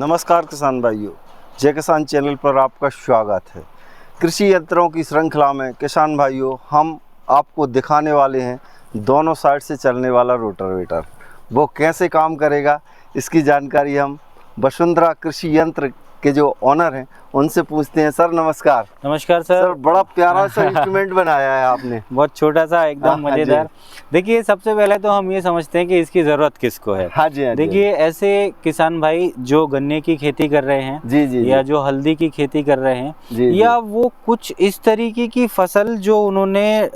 नमस्कार किसान भाइयों, जय किसान चैनल पर आपका स्वागत है। कृषि यंत्रों की श्रृंखला में किसान भाइयों हम आपको दिखाने वाले हैं दोनों साइड से चलने वाला रोटावेटर। वो कैसे काम करेगा इसकी जानकारी हम वसुंधरा कृषि यंत्र के जो ओनर हैं उनसे पूछते हैं। सर नमस्कार। नमस्कार सर। बड़ा प्यारा सा इंस्ट्रूमेंट बनाया है आपने, बहुत छोटा सा, एकदम मजेदार। देखिए, सबसे पहले तो हम ये समझते हैं कि इसकी जरूरत किसको है। हाँ जी, हाँ जी। देखिए, ऐसे किसान भाई जो गन्ने की खेती कर रहे हैं जी जी या जो हल्दी की खेती कर रहे हैं जी, या वो कुछ इस तरीके की फसल जो उन्होंने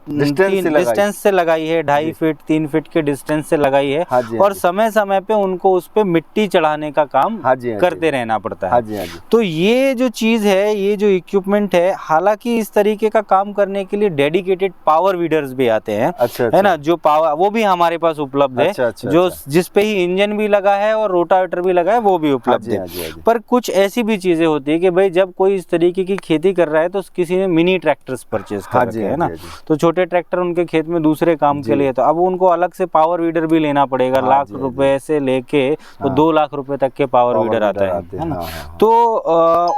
डिस्टेंस से लगाई है, 2.5 फीट 3 फीट के डिस्टेंस से लगाई है। हाँ जी, और समय समय पे उनको उस पे मिट्टी चढ़ाने का काम करते रहना पड़ता है। तो ये जो चीज है, ये जो इक्विपमेंट है, हालांकि इस तरीके का काम करने के लिए डेडिकेटेड पावर वीडर्स भी आते हैं। है ना, जो पावर वो भी हमारे पास उपलब्ध है। जो जिस पे ही इंजन भी लगा है और रोटावेटर भी लगा है वो भी उपलब्ध है। पर कुछ ऐसी भी चीजें होती है कि भाई जब कोई इस तरीके की खेती कर रहा है तो किसी ने मिनी ट्रैक्टर्स परचेज कर रखे है ना, तो छोटे ट्रैक्टर उनके खेत में दूसरे काम के लिए, तो अब उनको अलग से पावर वीडर भी लेना पड़ेगा। लाख रुपए से लेके तो 2 लाख रुपए तक के पावर वीडर आता है ना। तो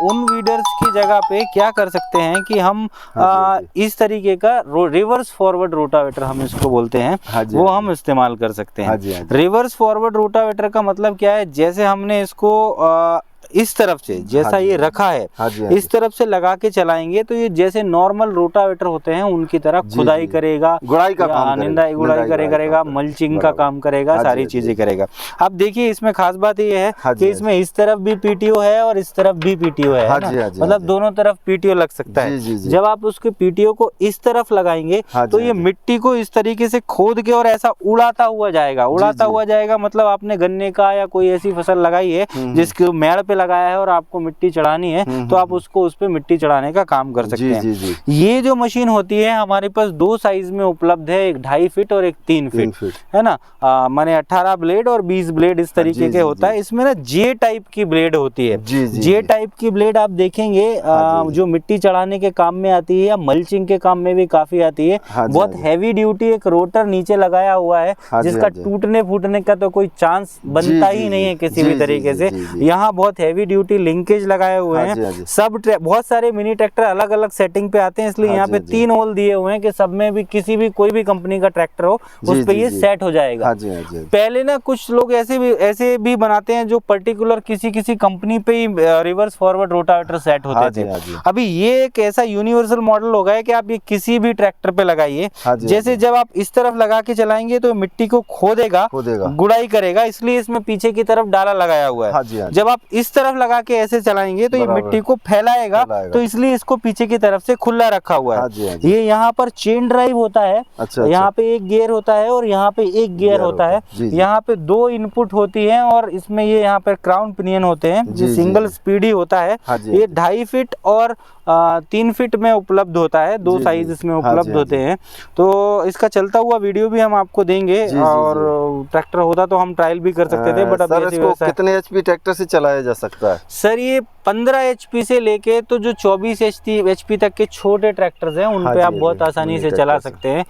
उन वीडर्स की जगह पे क्या कर सकते हैं कि हम इस तरीके का रिवर्स फॉरवर्ड रोटावेटर हम इसको बोलते हैं, वो हम इस्तेमाल कर सकते हैं। रिवर्स फॉरवर्ड रोटावेटर का मतलब क्या है, जैसे हमने इसको इस तरफ से जैसा ये रखा है इस तरफ से लगा के चलाएंगे तो ये जैसे नॉर्मल रोटावेटर होते हैं उनकी तरह खुदाई करेगा, गुड़ाई करेगा, मल्चिंग का काम करेगा, सारी चीजें करेगा। अब देखिए, इसमें खास बात ये है कि इसमें इस तरफ भी पीटीओ है और इस तरफ भी पीटीओ है ना, मतलब दोनों तरफ पीटीओ लग सकता है। जब आप उसके पीटीओ को इस तरफ लगाएंगे तो ये मिट्टी को इस तरीके से खोद के और ऐसा उड़ाता हुआ जाएगा। मतलब आपने गन्ने का या कोई ऐसी फसल लगाई है जिसके मेड़ पे लगाया है और आपको मिट्टी चढ़ानी है, तो आप उसको उस पे मिट्टी चढ़ाने का काम कर सकते हैं। ये जो मशीन होती है हमारे पास 2 साइज में उपलब्ध है, एक 2.5 फीट और एक 3 फीट है ना। माने 18 ब्लेड और 20 ब्लेड इस तरीके के होता है। इसमें ना जे टाइप की ब्लेड होती है। जे टाइप की ब्लेड आप देखेंगे जो मिट्टी चढ़ाने के काम में आती है या मल्चिंग के काम में भी काफी आती है। बहुत हैवी ड्यूटी, एक रोटर नीचे लगाया हुआ है जिसका टूटने फूटने का तो कोई चांस बनता ही नहीं है किसी भी तरीके से। यहाँ बहुत हैवी ड्यूटी लिंकेज लगाए हुए हैं। सब बहुत सारे मिनी ट्रैक्टर अलग अलग सेटिंग पे आते हैं, इसलिए यहाँ पे 3 होल दिए हुए हैं कि सब में भी कोई भी कंपनी का ट्रैक्टर हो उस पे ये सेट हो जाएगा। पहले ना कुछ लोग ऐसे भी बनाते हैं जो पर्टिकुलर किसी कंपनी पे ही रिवर्स फॉरवर्ड रोटावेटर सेट होते थे। अभी ये एक ऐसा यूनिवर्सल मॉडल हो गया है कि आप ये किसी भी ट्रैक्टर पे लगाइए। जैसे जब आप इस तरफ लगा के चलाएंगे तो मिट्टी को खोदेगा, गुड़ाई करेगा, इसलिए इसमें पीछे की तरफ डाला लगाया हुआ है। जब आप इस तरफ लगा के ऐसे चलाएंगे तो ये मिट्टी को फैलाएगा, तो इसलिए इसको पीछे की तरफ से खुला रखा हुआ है। ये यहाँ पर चेन ड्राइव होता है। यहाँ पे एक गियर होता है और यहाँ पे एक गियर होता है। यहाँ पे 2 इनपुट होती है और इसमें ये यहाँ पे क्राउन पिनियन होते हैं। ये सिंगल स्पीड ही होता है। ये 2.5 फीट और 3 फीट में उपलब्ध होता है। 2 साइज इसमें उपलब्ध होते हैं। तो इसका चलता हुआ वीडियो भी हम आपको देंगे और ट्रैक्टर होता तो हम ट्रायल भी कर सकते थे, बट अब कितने एचपी ट्रैक्टर से चलाया जा सकता है? सर ये 15 एचपी से लेके तो जो 24 एचपी तक के छोटे ट्रैक्टर्स हैं उन पे आप बहुत आसानी से चला सकते हैं।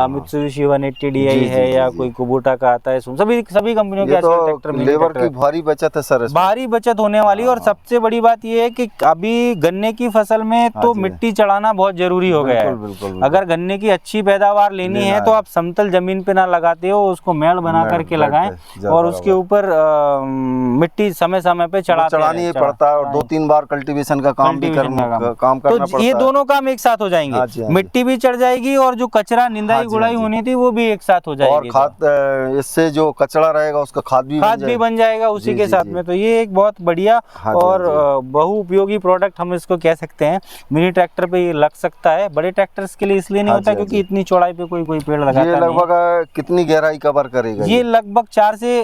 मित्सुबिशी 180 DI है या कोई कुबोटा का आता है, सभी कंपनियों के आजकल ट्रैक्टर में लेबर की भारी बचत है सर, भारी बचत होने वाली। और सबसे बड़ी बात ये है कि अभी गन्ने की फसल में तो मिट्टी चढ़ाना बहुत जरूरी हो गया है। अगर गन्ने की अच्छी पैदावार लेनी है तो आप समतल जमीन पे ना लगाते हो, उसको मेड़ बना करके लगाएं और उसके ऊपर मिट्टी समय समय पे चढ़ानी पड़ता है और 2-3 बार कल्टीवेशन का काम करना पड़ता है। ये दोनों काम एक साथ हो जाएंगे। मिट्टी भी चढ़ जाएगी और जो कचरा निंदाई गुड़ाई होनी थी वो भी एक साथ हो जाएगी। और खाद, इससे जो कचरा रहेगा उसका खाद भी बन जाएगा उसी के साथ में। तो ये एक बहुत बढ़िया और बहुउपयोगी प्रोडक्ट हम इसको कह सकते हैं। मिनी ट्रैक्टर पे ये लग सकता है, बड़े ट्रैक्टर्स के लिए इसलिए नहीं होता क्योंकि इतनी चौड़ाई पे कोई पेड़ लगाता नहीं। ये लगभग कितनी गहराई कवर करेगा? ये लगभग 4 से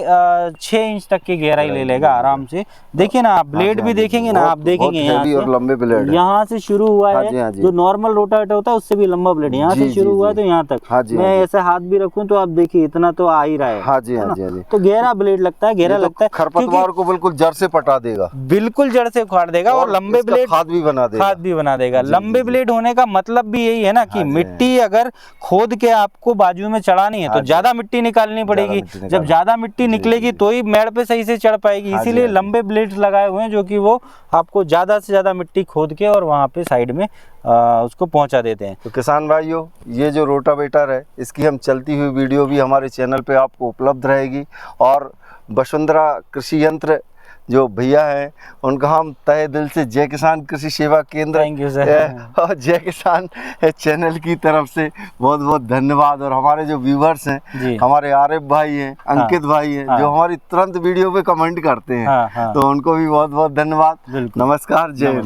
6 इंच तक की गहराई ले लेगा आराम से। देखिए ना, आप ब्लेड भी देखेंगे ना, आप देखेंगे यहाँ से लंबे ब्लेड यहाँ से शुरू हुआ है। जो नॉर्मल रोटावेटर होता है उससे भी लंबा ब्लेड यहाँ से शुरू हुआ है तो यहाँ तक। मैं ऐसे हाथ भी रखूं तो आप देखिए इतना तो आ ही रहा है। तो गहरा ब्लेड लगता है, गहरा लगता है। खरपतवार को बिल्कुल जड़ से पटा देगा, बिल्कुल जड़ से उखाड़ देगा और लंबे ब्लेड खाद भी बना भी बना देगा। लंबे ब्लेड होने का मतलब भी यही है ना कि मिट्टी अगर खोद के आपको बाजू में चढ़ानी है तो ज्यादा मिट्टी निकालनी पड़ेगी। जब ज्यादा मिट्टी निकलेगी तो ही मेड़ पे सही से चढ़ पाएगी। इसीलिए लंबे ब्लेड्स लगाए हुए हैं जो कि वो आपको ज्यादा से ज्यादा मिट्टी खोद के और वहाँ पे साइड में उसको पहुंचा देते हैं। तो किसान भाइयों, ये जो रोटावेटर है इसकी हम चलती हुई वीडियो भी हमारे चैनल पे आपको उपलब्ध रहेगी। और वसुंधरा कृषि यंत्र जो भैया हैं उनका हम तहे दिल से जय किसान कृषि सेवा केंद्र और जय किसान चैनल की तरफ से बहुत बहुत धन्यवाद। और हमारे जो व्यूवर्स हैं, हमारे आरिफ भाई हैं, अंकित भाई हैं, जो हमारी तुरंत वीडियो पे कमेंट करते हैं, तो उनको भी बहुत बहुत धन्यवाद। नमस्कार, जय।